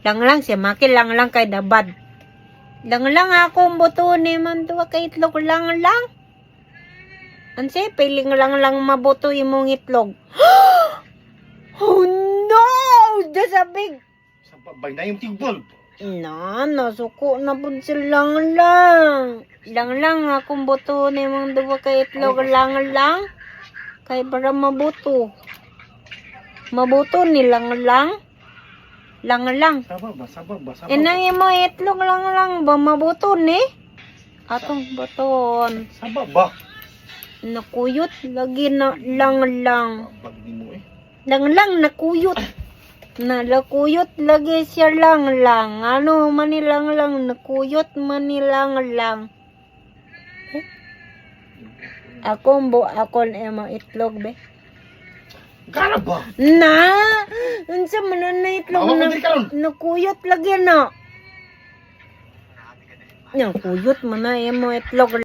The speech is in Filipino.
Lang lang siya maki lang lang kay dabad. Lang lang akong buto ni man duwa kay itlog lang lang. Anse piling lang lang mabuto imong itlog. Oh no! Dasabig. Sa babay na yung tigbol. Nasuko na po silang lang. Lang lang akong buto ni mong duwa kay itlog lang lang. Kay para mabuto. Mabuto ni lang lang. Lang lang. Sabab ba. Inang mo itlog lang lang ba mabuto ni? Atong baton. Sabab ba. Nakuyot lagi na lang lang. Pag di mo eh. Lang lang nakuyot. Nakuyot lagi siya lang lang. Ano manilang lang nakuyot manilang lang. Akong akon emo itlog be. Gara ba? Na, unsa man na itlog Mama, na pwede ka ron. nakuyot lagi na. Nakuyot man na emo itlog.